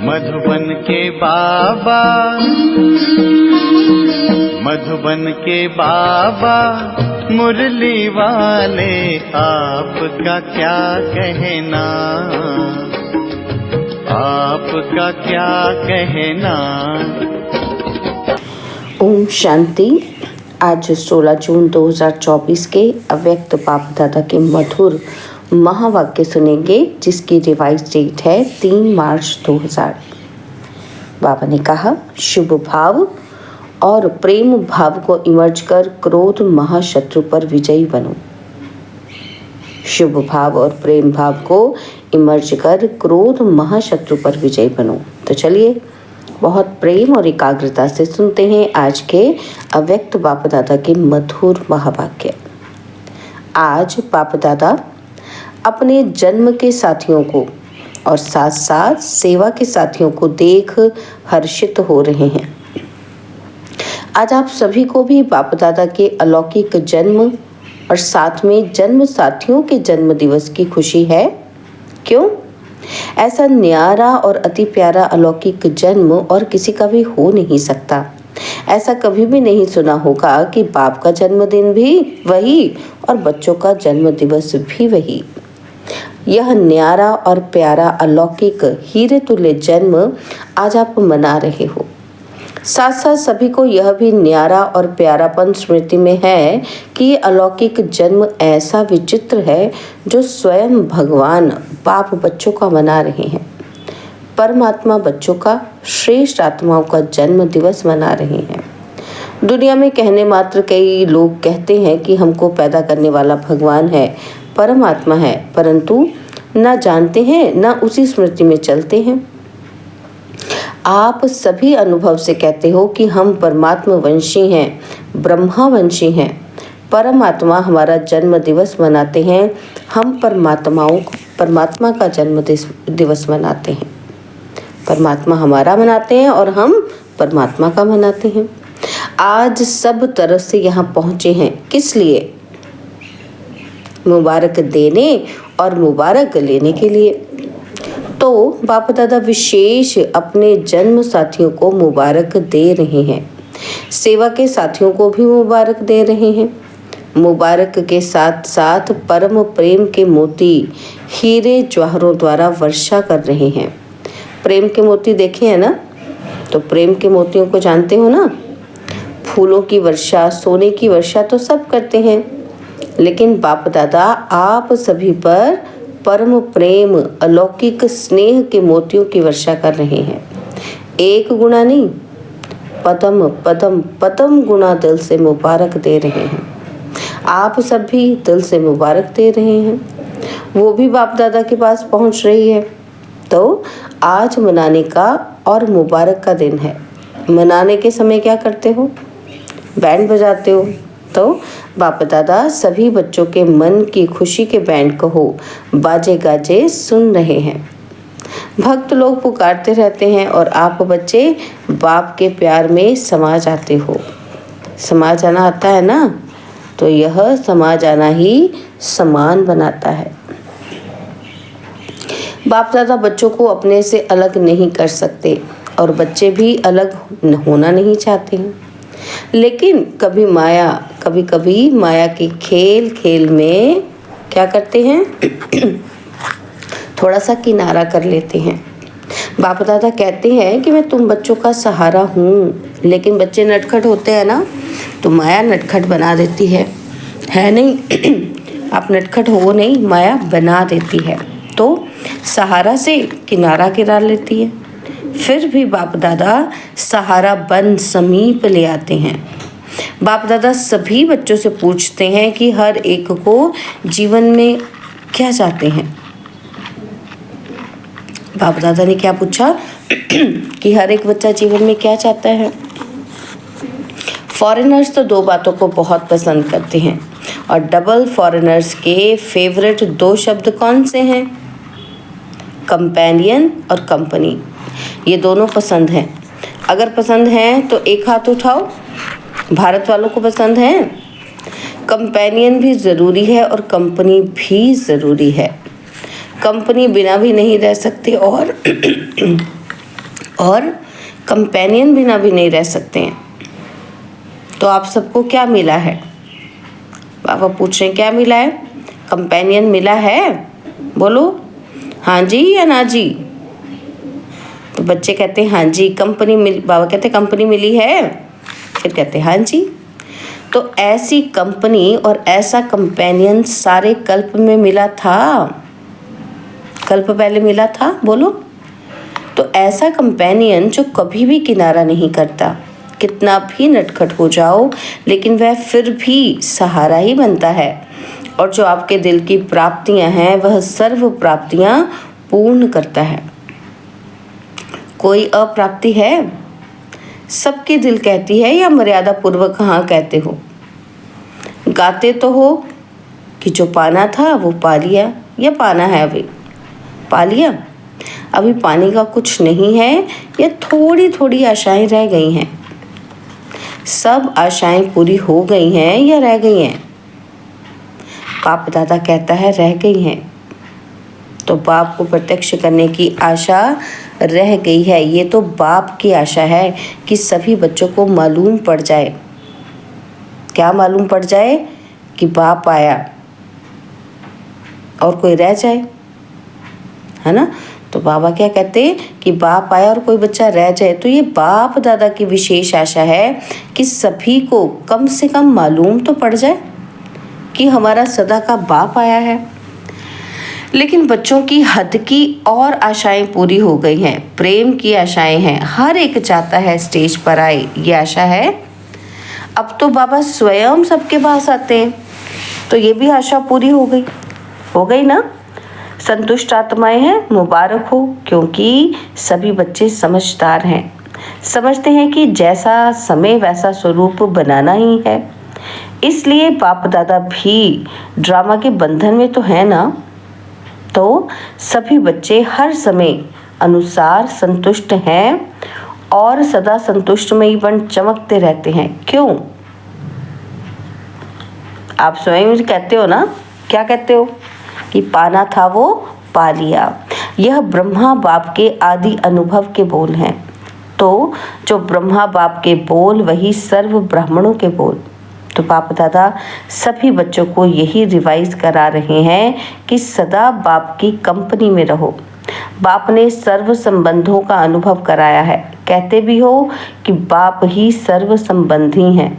मधुबन के बाबा, मधुबन के बाबा मुरली वाले, आपका क्या कहना, आपका क्या कहना। ओम शांति। आज 16 जून 2024 के अव्यक्त बाप दादा के मधुर महावाक्य सुनेंगे, जिसकी रिवाइज डेट है 3 मार्च 2000। बाबा ने कहा, शुभ भाव और प्रेम भाव को इमर्ज कर क्रोध महाशत्रु पर विजयी बनो। शुभ भाव और प्रेम भाव को इमर्ज कर क्रोध महाशत्रु पर विजयी बनो। तो चलिए बहुत प्रेम और एकाग्रता से सुनते हैं आज के अव्यक्त बाप दादा के मधुर महावाक्य। आज बाप दादा अपने जन्म के साथियों को और साथ साथ सेवा के साथियों को देख हर्षित हो रहे हैं। आज आप सभी को भी बाप दादा के अलौकिक जन्म और साथ में जन्म साथियों के जन्म दिवस की खुशी है। क्यों? ऐसा न्यारा और अति प्यारा अलौकिक जन्म और किसी का भी हो नहीं सकता। ऐसा कभी भी नहीं सुना होगा कि बाप का जन्मदिन भी वही और बच्चों का जन्म दिवस भी वही। यह न्यारा और प्यारा अलौकिक हीरे तुल्य जन्म आज आप मना रहे हो। साथ साथ सभी को यह भी न्यारा और प्यारापन स्मृति में है कि ये अलौकिक जन्म ऐसा विचित्र है जो स्वयं भगवान बाप बच्चों का मना रहे हैं। परमात्मा बच्चों का, श्रेष्ठ आत्माओं का जन्म दिवस मना रहे हैं। दुनिया में कहने मात्र कई लोग कहते हैं कि हमको पैदा करने वाला भगवान है, परमात्मा है, परंतु ना जानते हैं ना उसी स्मृति में चलते हैं। आप सभी अनुभव से कहते हो कि हम परमात्मा वंशी हैं, ब्रह्मा वंशी हैं। परमात्मा हमारा जन्म दिवस मनाते हैं, हम परमात्मा का जन्म दिवस मनाते हैं। परमात्मा हमारा मनाते हैं और हम परमात्मा का मनाते हैं। आज सब तरफ से यहाँ पहुँचे हैं, किस लिए? मुबारक देने और मुबारक लेने के लिए। तो बाप दादा विशेष अपने जन्म साथियों को मुबारक दे रहे हैं, सेवा के साथियों को भी मुबारक दे रहे हैं। मुबारक के साथ साथ परम प्रेम के मोती हीरे जवाहरों द्वारा वर्षा कर रहे हैं। प्रेम के मोती देखे हैं ना? तो प्रेम के मोतियों को जानते हो ना? फूलों की वर्षा, सोने की वर्षा तो सब करते हैं, लेकिन बाप दादा आप सभी पर परम प्रेम अलौकिक स्नेह के मोतियों की वर्षा कर रहे हैं। एक गुना नहीं, पदम पदम पदम गुना दिल से मुबारक दे रहे हैं। आप सब भी दिल से मुबारक दे रहे हैं। वो भी बाप दादा के पास पहुंच रही है। तो आज मनाने का और मुबारक का दिन है। मनाने के समय क्या करते हो? बैंड बजाते हो। तो बाप दादा सभी बच्चों के मन की खुशी के बैंड को हो बाजे गाजे सुन रहे हैं। भक्त लोग पुकारते रहते हैं और आप बच्चे बाप के प्यार में समा जाते हो। समा जाना आता है ना? तो यह समा जाना ही समान बनाता है। बाप दादा बच्चों को अपने से अलग नहीं कर सकते और बच्चे भी अलग होना नहीं चाहते हैं, लेकिन कभी कभी माया के खेल में क्या करते हैं? थोड़ा सा किनारा कर लेते हैं। बाप दादा कहते हैं कि मैं तुम बच्चों का सहारा हूँ, लेकिन बच्चे नटखट होते हैं ना, तो माया नटखट बना देती है नहीं? आप नटखट हो नहीं, माया बना देती है, तो सहारा से किनारा गिरा लेती है। फिर भी बाप दादा सहारा बन समीप ले आते हैं। बाप दादा सभी बच्चों से पूछते हैं कि हर एक को जीवन में क्या चाहते हैं। बाप दादा ने क्या पूछा कि हर एक बच्चा जीवन में क्या चाहता है? फॉरेनर्स तो 2 बातों को बहुत पसंद करते हैं और डबल फॉरेनर्स के फेवरेट 2 शब्द कौन से हैं? कंपेनियन और कंपनी। ये दोनों पसंद हैं। अगर पसंद हैं तो एक हाथ उठाओ। भारत वालों को पसंद है। कंपेनियन भी ज़रूरी है और कंपनी भी ज़रूरी है। कंपनी बिना भी नहीं रह सकती और और कंपेनियन बिना भी नहीं रह सकते हैं। तो आप सबको क्या मिला है? पापा पूछ रहे हैं क्या मिला है? कंपेनियन मिला है? बोलो हाँ जी या ना जी। तो बच्चे कहते हैं हाँ जी। बाबा कहते हैं कंपनी मिली है? फिर कहते हैं हाँ जी। तो ऐसी कंपनी और ऐसा कंपेनियन सारे कल्प में मिला था? कल्प पहले मिला था? बोलो। तो ऐसा कंपेनियन जो कभी भी किनारा नहीं करता, कितना भी नटखट हो जाओ लेकिन वह फिर भी सहारा ही बनता है, और जो आपके दिल की प्राप्तियां हैं वह सर्व प्राप्तियां पूर्ण करता है। कोई अप्राप्ति है? सबके दिल कहती है या मर्यादा पूर्वक हाँ कहते हो? गाते तो हो कि जो पाना था वो पा लिया, या पाना है अभी? पा लिया। अभी पाने का कुछ नहीं है, या थोड़ी थोड़ी आशाएं रह गई हैं? सब आशाएं पूरी हो गई हैं या रह गई हैं? बाप दादा कहता है रह गई हैं। तो बाप को प्रत्यक्ष करने की आशा रह गई है। ये तो बाप की आशा है कि सभी बच्चों को मालूम पड़ जाए। क्या मालूम पड़ जाए? कि बाप आया, और कोई रह जाए, है ना? तो बाबा क्या कहते हैं कि बाप आया और कोई बच्चा रह जाए। तो ये बाप दादा की विशेष आशा है कि सभी को कम से कम मालूम तो पड़ जाए कि हमारा सदा का बाप आया है। लेकिन बच्चों की हद की और आशाएं पूरी हो गई हैं, प्रेम की आशाएं हैं, हर एक चाहता है स्टेज पर आए, ये आशा है। अब तो बाबा स्वयं सबके पास आते हैं, तो ये भी आशा पूरी हो गई ना? संतुष्ट आत्माएं हैं, मुबारक हो, क्योंकि सभी बच्चे समझदार हैं, समझते हैं कि जैसा समय वैसा स्वरूप बनाना ही है। इसलिए बाप दादा भी ड्रामा के बंधन में तो है ना। तो सभी बच्चे हर समय अनुसार संतुष्ट हैं और सदा संतुष्ट में ही बन चमकते रहते हैं। क्यों? आप स्वयं कहते हो ना, क्या कहते हो? कि पाना था वो पा लिया। यह ब्रह्मा बाप के आदि अनुभव के बोल हैं। तो जो ब्रह्मा बाप के बोल वही सर्व ब्राह्मणों के बोल। तो बाप दादा सभी बच्चों को यही रिवाइज करा रहे हैं कि सदा बाप की कंपनी में रहो। बाप ने सर्व संबंधों का अनुभव कराया है। कहते भी हो कि बाप ही सर्व संबंधी हैं।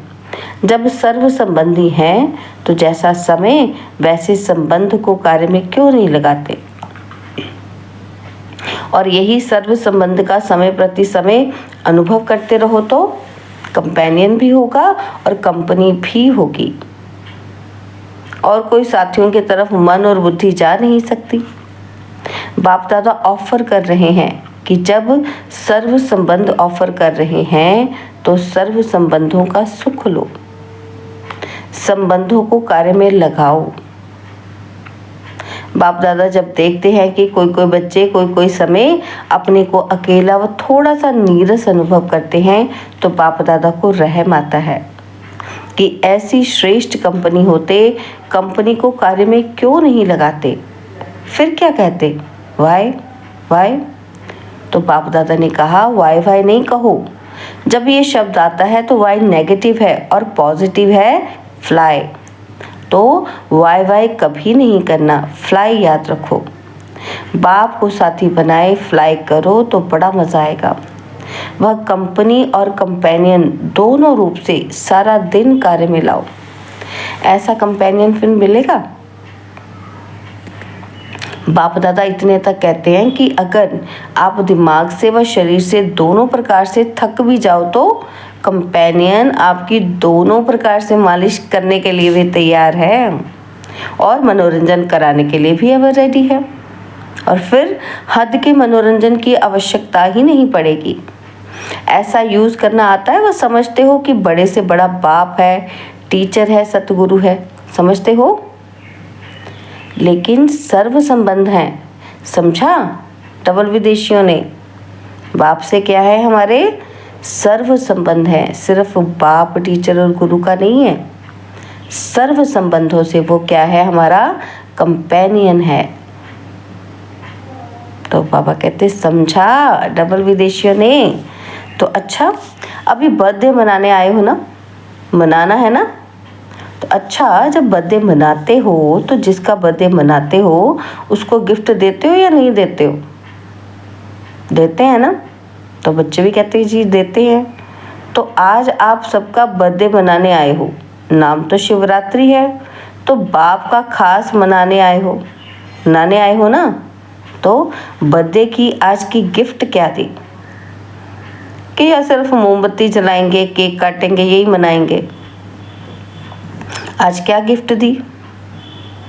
जब सर्व संबंधी हैं तो जैसा समय वैसे संबंध को कार्य में क्यों नहीं लगाते? और यही सर्व संबंध का समय प्रति समय अनुभव करते रहो तो कंपेनियन भी होगा और कंपनी भी होगी, और कोई साथियों की तरफ मन और बुद्धि जा नहीं सकती। बाप दादा ऑफर कर रहे हैं कि जब सर्व संबंध ऑफर कर रहे हैं तो सर्व संबंधों का सुख लो, संबंधों को कार्य में लगाओ। बाप दादा जब देखते हैं कि कोई बच्चे कोई समय अपने को अकेला व थोड़ा सा नीरस अनुभव करते हैं तो बाप दादा को रहम आता है कि ऐसी श्रेष्ठ कंपनी होते कंपनी को कार्य में क्यों नहीं लगाते। फिर क्या कहते? वाई। तो बाप दादा ने कहा वाई नहीं कहो। जब ये शब्द आता है तो वाई नेगेटिव है और पॉजिटिव है फ्लाई। तो वाई कभी नहीं करना, फ्लाई याद रखो। बाप को साथी बनाए फ्लाई करो तो बड़ा मज़ा आएगा। वह कंपनी और कंपेनियन दोनों रूप से सारा दिन कार्य में लाओ। ऐसा कंपेनियन फिर मिलेगा? बाप दादा इतने तक कहते हैं कि अगर आप दिमाग से व शरीर से दोनों प्रकार से थक भी जाओ तो कंपेनियन आपकी दोनों प्रकार से मालिश करने के लिए भी तैयार है और मनोरंजन कराने के लिए भी एवर रेडी है। और फिर हद के मनोरंजन की आवश्यकता ही नहीं पड़ेगी। ऐसा यूज़ करना आता है। वह समझते हो कि बड़े से बड़ा बाप है, टीचर है, सतगुरु है, समझते हो। लेकिन सर्व संबंध हैं, समझा? डबल विदेशियों ने बाप से क्या है, हमारे सर्व संबंध है। सिर्फ बाप, टीचर और गुरु का नहीं है। सर्व संबंधों से वो क्या है, हमारा कंपेनियन है। तो पापा कहते समझा डबल विदेशियों ने। तो अच्छा, अभी बर्थडे मनाने आए हो ना, मनाना है ना। तो अच्छा, जब बर्थडे मनाते हो तो जिसका बर्थडे मनाते हो उसको गिफ्ट देते हो या नहीं देते हो? देते हैं ना। तो बच्चे भी कहते हैं जी देते हैं। तो आज आप सबका बर्थडे मनाने आए हो, नाम तो शिवरात्रि है, तो बाप का खास मनाने आए हो ना। तो बर्थडे की आज की गिफ्ट क्या दी? कि या सिर्फ मोमबत्ती जलाएंगे, केक काटेंगे, यही मनाएंगे? आज क्या गिफ्ट दी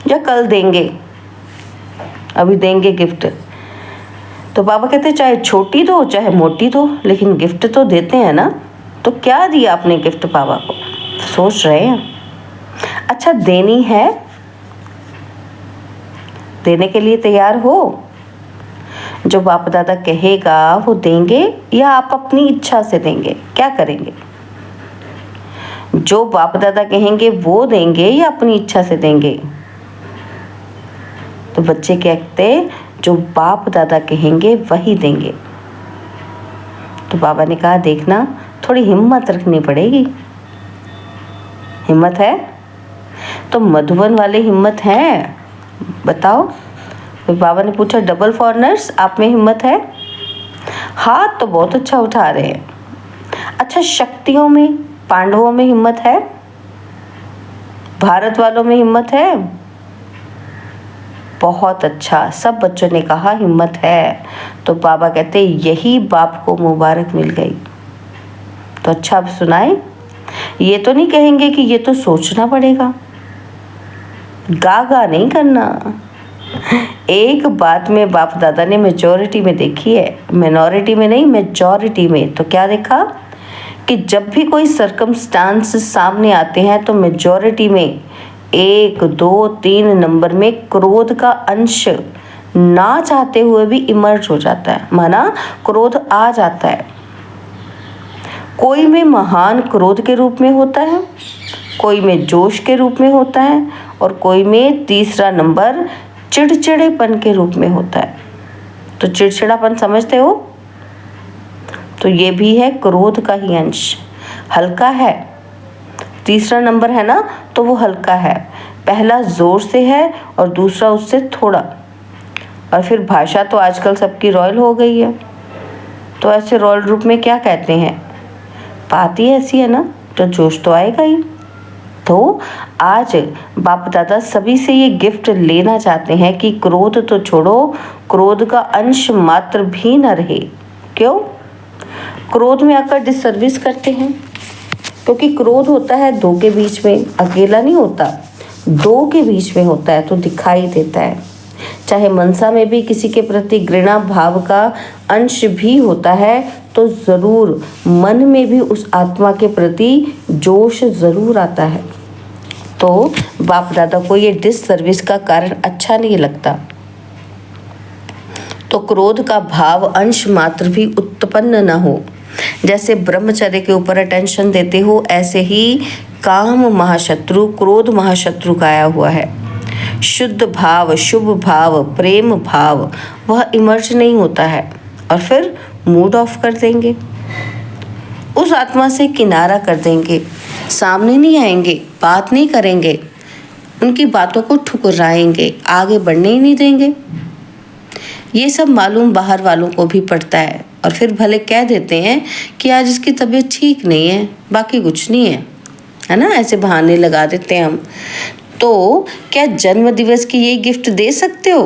या कल देंगे? अभी देंगे गिफ्ट। तो बाबा कहते चाहे छोटी दो चाहे मोटी दो, लेकिन गिफ्ट तो देते हैं ना। तो क्या दिया आपने गिफ्ट बाबा को? सोच रहे हैं। अच्छा, देनी है, देने के लिए तैयार हो? जो बाप दादा कहेगा वो देंगे या आप अपनी इच्छा से देंगे? क्या करेंगे? जो बाप दादा कहेंगे वो देंगे या अपनी इच्छा से देंगे? तो बच्चे कहते जो बाप दादा कहेंगे वही देंगे। तो बाबा ने कहा देखना, थोड़ी हिम्मत रखनी पड़ेगी। हिम्मत है? तो मधुबन वाले हिम्मत है? बताओ। तो बाबा ने पूछा डबल फॉरनर्स, आप में हिम्मत है? हाथ तो बहुत अच्छा उठा रहे हैं। अच्छा, शक्तियों में, पांडवों में हिम्मत है? भारत वालों में हिम्मत है? बहुत अच्छा, सब बच्चों ने कहा हिम्मत है। तो बाबा कहते यही बाप को मुबारक मिल गई। तो अच्छा, अब सुनाए। ये तो नहीं कहेंगे कि ये तो सोचना पड़ेगा, गा नहीं करना। एक बात में बाप दादा ने मेजॉरिटी में देखी है, मिनॉरिटी में नहीं, मेजॉरिटी में। तो क्या देखा कि जब भी कोई सर्कमस्टांस सामने आते हैं तो मेजॉरिटी में 1, 2, 3 नंबर में क्रोध का अंश ना चाहते हुए भी इमर्ज हो जाता है, माना क्रोध आ जाता है। कोई में महान क्रोध के रूप में होता है, कोई में जोश के रूप में होता है, और कोई में तीसरा नंबर चिड़चिड़ेपन के रूप में होता है। तो चिड़चिड़ापन समझते हो? तो ये भी है क्रोध का ही अंश, हल्का है। तीसरा नंबर है ना, तो वो हल्का है। पहला जोर से है और दूसरा उससे थोड़ा। और फिर भाषा तो आजकल सबकी रॉयल हो गई है, तो ऐसे रॉयल रूप में क्या कहते हैं? बात ही ऐसी है ना, तो जोश तो आएगा ही। तो आज बाप दादा सभी से ये गिफ्ट लेना चाहते हैं कि क्रोध तो छोड़ो, क्रोध का अंश मात्र भी न रहे। क्यों? क्रोध में आकर डिसर्विस करते हैं, क्योंकि क्रोध होता है दो के बीच में, अकेला नहीं होता, दो के बीच में होता है, तो दिखाई देता है। चाहे मनसा में भी किसी के प्रति घृणा भाव का अंश भी होता है, तो ज़रूर मन में भी उस आत्मा के प्रति जोश ज़रूर आता है। तो बाप दादा को ये डिससर्विस का कारण अच्छा नहीं लगता। तो क्रोध का भाव अंश मात्र भी उत्पन्न न हो। जैसे ब्रह्मचर्य के ऊपर अटेंशन देते हो, ऐसे ही काम महाशत्रु, क्रोध महाशत्रु का आया हुआ है। शुद्ध भाव, शुभ भाव, प्रेम भाव वह इमर्ज नहीं होता है, और फिर मूड ऑफ कर देंगे, उस आत्मा से किनारा कर देंगे, सामने नहीं आएंगे, बात नहीं करेंगे, उनकी बातों को ठुकराएंगे, आगे बढ़ने ही नहीं देंगे। ये सब मालूम बाहर वालों को भी पड़ता है, और फिर भले कह देते हैं कि आज इसकी तबीयत ठीक नहीं है, बाकी कुछ नहीं है ना, ऐसे बहाने लगा देते हैं हम। तो क्या जन्म दिवस की ये गिफ्ट दे सकते हो?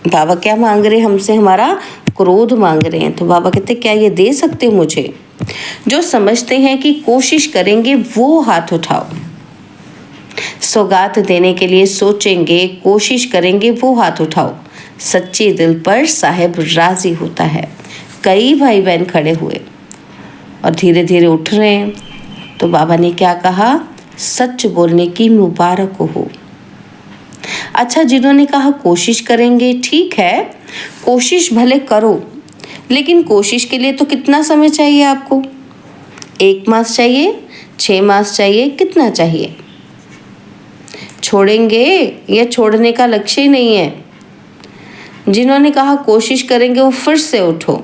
बाबा क्या मांग रहे हैं हमसे? हमारा क्रोध मांग रहे हैं। तो बाबा कहते क्या ये दे सकते हो मुझे? जो समझते हैं कि कोशिश करेंगे वो हाथ उठाओ। सौगात देने के लिए सोचेंगे, कोशिश करेंगे, वो हाथ उठाओ। सच्चे दिल पर साहिब राजी होता है। कई भाई बहन खड़े हुए और धीरे धीरे उठ रहे हैं। तो बाबा ने क्या कहा? सच बोलने की मुबारक हो। अच्छा, जिन्होंने कहा कोशिश करेंगे, ठीक है, कोशिश भले करो, लेकिन कोशिश के लिए तो कितना समय चाहिए आपको? 1 मास चाहिए, 6 मास चाहिए, कितना चाहिए? छोड़ेंगे या छोड़ने का लक्ष्य ही नहीं है? जिन्होंने कहा कोशिश करेंगे वो फिर से उठो।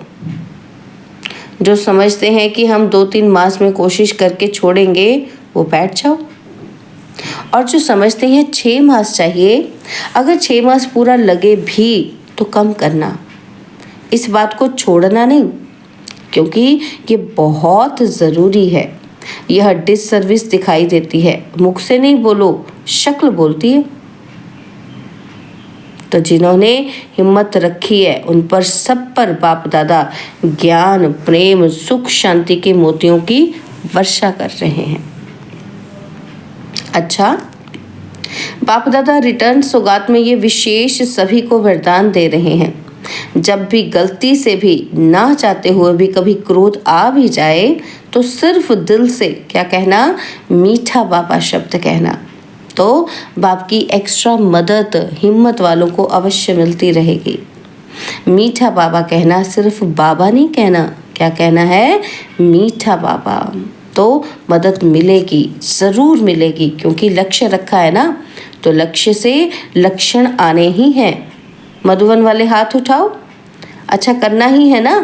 जो समझते हैं कि हम 2-3 मास में कोशिश करके छोड़ेंगे वो बैठ जाओ। और जो समझते हैं 6 मास चाहिए, अगर 6 मास पूरा लगे भी तो कम करना, इस बात को छोड़ना नहीं, क्योंकि ये बहुत ज़रूरी है। यह डिससर्विस दिखाई देती है, मुख से नहीं बोलो, शक्ल बोलती है। तो जिन्होंने हिम्मत रखी है उन पर सब पर बाप दादा ज्ञान, प्रेम, सुख, शांति के मोतियों की वर्षा कर रहे हैं। अच्छा, बाप दादा रिटर्न सौगात में ये विशेष सभी को वरदान दे रहे हैं। जब भी गलती से भी, ना चाहते हुए भी कभी क्रोध आ भी जाए तो सिर्फ दिल से क्या कहना, मीठा बाबा शब्द कहना। तो बाप की एक्स्ट्रा मदद हिम्मत वालों को अवश्य मिलती रहेगी। मीठा बाबा कहना, सिर्फ बाबा नहीं कहना, क्या कहना है, मीठा बाबा। तो मदद मिलेगी, ज़रूर मिलेगी, क्योंकि लक्ष्य रखा है ना, तो लक्ष्य से लक्षण आने ही हैं। मधुबन वाले हाथ उठाओ, अच्छा करना ही है ना।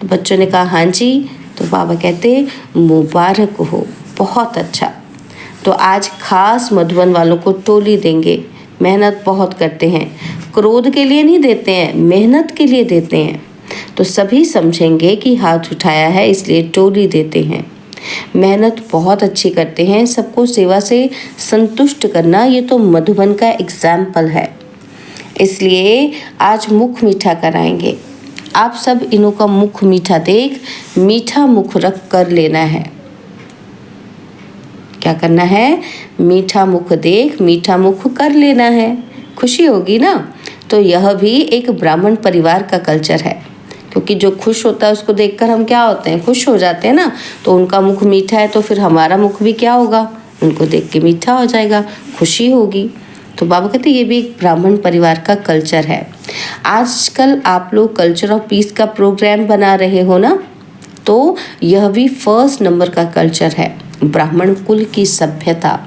तो बच्चों ने कहा हाँ जी। तो बाबा कहते मुबारक हो, बहुत अच्छा। तो आज खास मधुबन वालों को टोली देंगे। मेहनत बहुत करते हैं, क्रोध के लिए नहीं देते हैं, मेहनत के लिए देते हैं। तो सभी समझेंगे कि हाथ उठाया है इसलिए टोली देते हैं। मेहनत बहुत अच्छी करते हैं, सबको सेवा से संतुष्ट करना, ये तो मधुबन का एग्जाम्पल है। इसलिए आज मुख मीठा कराएंगे। आप सब इन्हों का मुख मीठा देख मीठा मुख रख कर लेना है। क्या करना है, मीठा मुख देख मीठा मुख कर लेना है। खुशी होगी ना। तो यह भी एक ब्राह्मण परिवार का कल्चर है, क्योंकि जो खुश होता है उसको देखकर हम क्या होते हैं, खुश हो जाते हैं ना। तो उनका मुख मीठा है तो फिर हमारा मुख भी क्या होगा, उनको देख के मीठा हो जाएगा, खुशी होगी। तो बाबा कहते ये भी एक ब्राह्मण परिवार का कल्चर है। आजकल आप लोग कल्चर ऑफ पीस का प्रोग्राम बना रहे हो ना, तो यह भी फर्स्ट नंबर का कल्चर है, ब्राह्मण कुल की सभ्यता।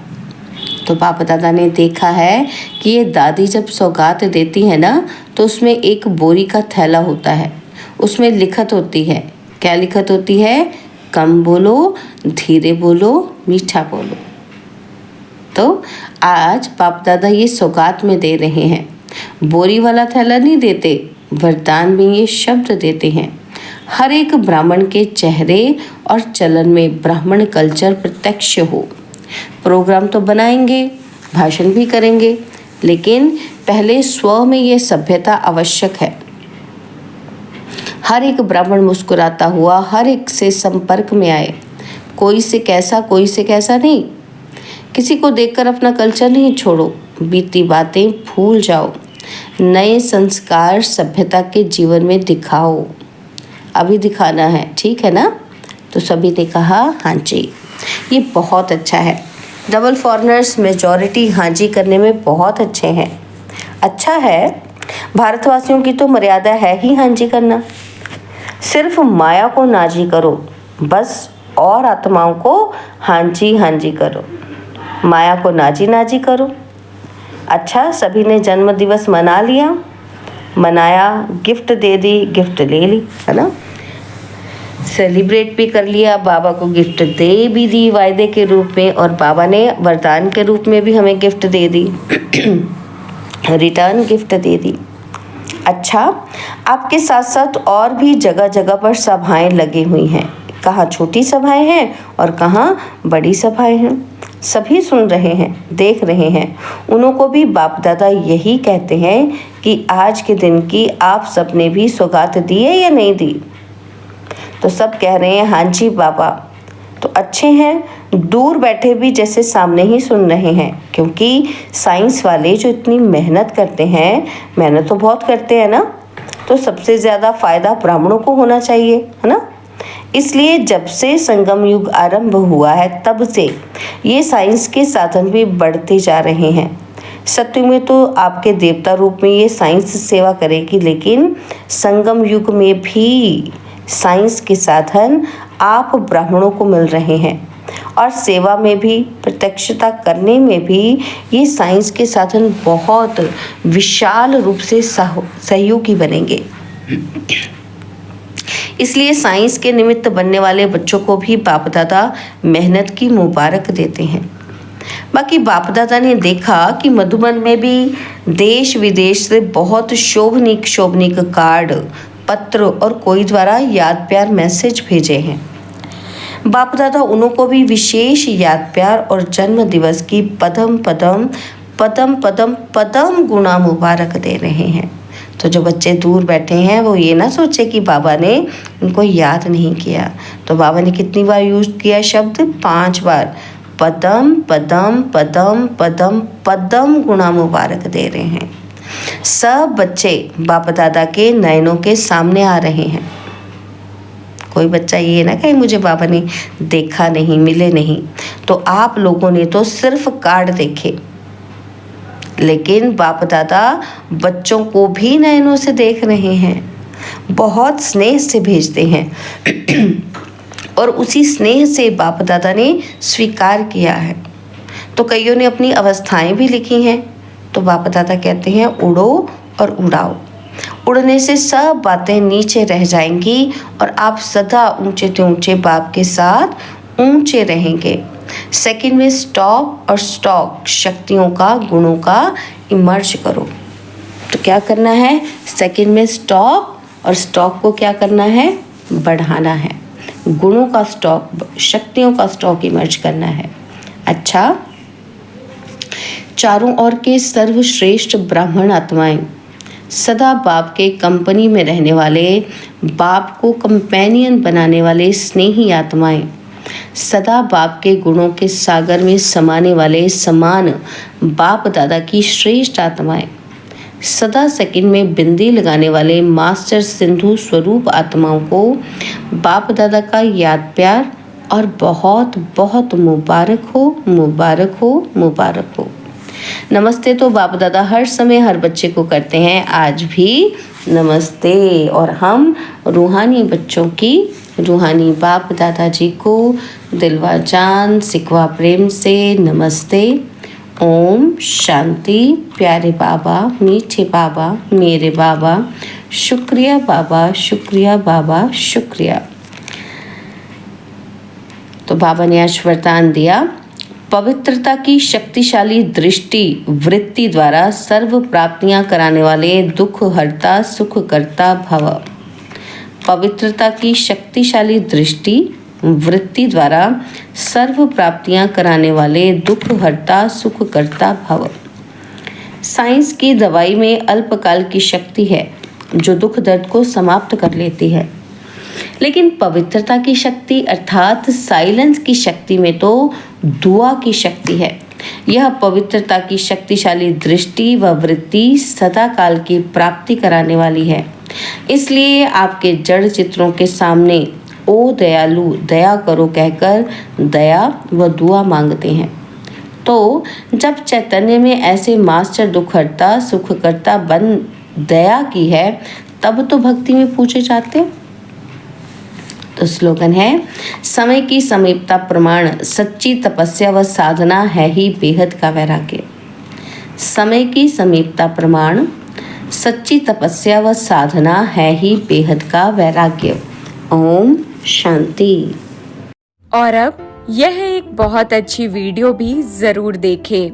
तो बाबा दादा ने देखा है कि ये दादी जब सौगात देती है ना, तो उसमें एक बोरी का थैला होता है, उसमें लिखत होती है। क्या लिखत होती है, कम बोलो, धीरे बोलो, मीठा बोलो। तो आज बाप दादा ये सौगात में दे रहे हैं, बोरी वाला थैला नहीं देते, वरदान में ये शब्द देते हैं। हर एक ब्राह्मण के चेहरे और चलन में ब्राह्मण कल्चर प्रत्यक्ष हो। प्रोग्राम तो बनाएंगे, भाषण भी करेंगे, लेकिन पहले स्व में ये सभ्यता आवश्यक है। हर एक ब्राह्मण मुस्कुराता हुआ हर एक से संपर्क में आए, कोई से कैसा नहीं। किसी को देखकर अपना कल्चर नहीं छोड़ो, बीती बातें भूल जाओ, नए संस्कार सभ्यता के जीवन में दिखाओ। अभी दिखाना है, ठीक है ना। तो सभी ने कहा हाँ जी, ये बहुत अच्छा है। डबल फॉरेनर्स मेजॉरिटी हाँ जी करने में बहुत अच्छे हैं। अच्छा है, भारतवासियों की तो मर्यादा है ही हाँ जी करना। सिर्फ माया को ना जी करो बस, और आत्माओं को हाँ जी करो, माया को ना जी करो। अच्छा, सभी ने जन्म दिवस मना लिया, मनाया, गिफ्ट दे दी, गिफ्ट ले ली, है ना। सेलिब्रेट भी कर लिया, बाबा को गिफ्ट दे भी दी वायदे के रूप में, और बाबा ने वरदान के रूप में भी हमें गिफ्ट दे दी रिटर्न गिफ्ट दे दी। अच्छा, आपके साथ साथ और भी जगह जगह पर सभाएं लगी हुई हैं। कहाँ छोटी सभाएं हैं और कहाँ बड़ी सभाएं हैं। सभी सुन रहे हैं, देख रहे हैं। उन्हों को भी बाप दादा यही कहते हैं कि आज के दिन की आप सबने भी सौगात दी है या नहीं दी। तो सब कह रहे हैं हाँ जी बाबा। तो अच्छे हैं, दूर बैठे भी जैसे सामने ही सुन रहे हैं, क्योंकि साइंस वाले जो इतनी मेहनत करते हैं, मेहनत तो बहुत करते हैं ना, तो सबसे ज़्यादा फ़ायदा ब्राह्मणों को होना चाहिए, है ना। इसलिए जब से संगम युग आरंभ हुआ है तब से ये साइंस के साधन भी बढ़ते जा रहे हैं। सत्य में तो आपके देवता रूप में ये साइंस सेवा करेगी, लेकिन संगम युग में भी साइंस के साधन आप ब्राह्मणों को मिल रहे हैं। और सेवा में भी, प्रत्यक्षता करने में भी ये साइंस के साधन बहुत विशाल रूप से सहयोगी बनेंगे। इसलिए साइंस के निमित्त बनने वाले बच्चों को भी बाप दादा मेहनत की मुबारक देते हैं। बाकी बाप दादा ने देखा कि मधुबन में भी देश विदेश से बहुत शोभनीक कार्ड, पत्र और कोई द्वारा याद प्यार मैसेज भेजे हैं। बाप दादा उन्हों को भी विशेष याद प्यार और जन्म दिवस की पदम पदम गुणा मुबारक दे रहे हैं। तो जो बच्चे दूर बैठे हैं वो ये ना सोचे कि बाबा ने उनको याद नहीं किया। तो बाबा ने कितनी बार यूज किया शब्द? 5 बार। पदम पदम पदम पदम पदम गुणा मुबारक दे रहे हैं। सब बच्चे बाप दादा के नयनों के सामने आ रहे हैं। कोई बच्चा ये ना कहे मुझे बाबा ने देखा नहीं, मिले नहीं। तो आप लोगों ने तो सिर्फ कार्ड देखे, लेकिन बाप दादा बच्चों को भी नयनों से देख रहे हैं, बहुत स्नेह से भेजते हैं और उसी स्नेह से बाप दादा ने स्वीकार किया है। तो कईयों ने अपनी अवस्थाएं भी लिखी हैं। तो बाप दादा कहते हैं उड़ो और उड़ाओ। उड़ने से सब बातें नीचे रह जाएंगी और आप सदा ऊंचे से ऊंचे बाप के साथ ऊंचे रहेंगे। सेकंड में स्टॉप और स्टॉक शक्तियों का, गुणों का इमर्ज करो। तो क्या करना है? सेकंड में स्टॉप, और स्टॉक को क्या करना है? बढ़ाना है। गुणों का स्टॉक, शक्तियों का स्टॉक इमर्ज करना है। अच्छा, चारों ओर के सर्वश्रेष्ठ ब्राह्मण आत्माएं, सदा बाप के कंपनी में रहने वाले, बाप को कंपेनियन बनाने वाले स्नेही आत्माएं, सदा बाप के गुणों के सागर में समाने वाले समान बाप दादा की श्रेष्ठ आत्माएं, सदा सेकंड में बिंदी लगाने वाले मास्टर सिंधु स्वरूप आत्माओं को बाप दादा का याद प्यार और बहुत बहुत मुबारक हो, मुबारक हो, मुबारक हो। नमस्ते तो बाप दादा हर समय हर बच्चे को करते हैं, आज भी नमस्ते। और हम रूहानी बच्चों की, रूहानी बाप दादा जी को दिलवा जान सिकवा प्रेम से नमस्ते। ओम शांति। प्यारे बाबा, मीठे बाबा, मेरे बाबा, शुक्रिया बाबा, शुक्रिया बाबा, शुक्रिया। तो बाबा ने आज वरदान दिया, पवित्रता की शक्तिशाली दृष्टि वृत्ति द्वारा सर्व प्राप्तियां कराने वाले दुख हरता सुख करता भव। पवित्रता की शक्तिशाली दृष्टि वृत्ति द्वारा सर्व प्राप्तियां कराने वाले दुख हरता सुख करता भव। साइंस की दवाई में अल्पकाल की शक्ति है जो दुख दर्द को समाप्त कर लेती है, लेकिन पवित्रता की शक्ति अर्थात साइलेंस की शक्ति में तो दुआ की शक्ति है। यह पवित्रता की शक्तिशाली दृष्टि व वृत्ति सदा काल की प्राप्ति कराने वाली है। इसलिए आपके जड़ चित्रों के सामने ओ दयालु दया करो कहकर दया व दुआ मांगते हैं। तो जब चैतन्य में ऐसे मास्टर दुख हरता सुख करता बन दया की है, तब तो भक्ति में पूछे जाते। तो स्लोगन है, समय की समीपता प्रमाण सच्ची तपस्या व साधना है ही बेहद का वैराग्य। समय की समीपता प्रमाण सच्ची तपस्या व साधना है ही बेहद का वैराग्य। ओम शांति। और अब यह एक बहुत अच्छी वीडियो भी जरूर देखें।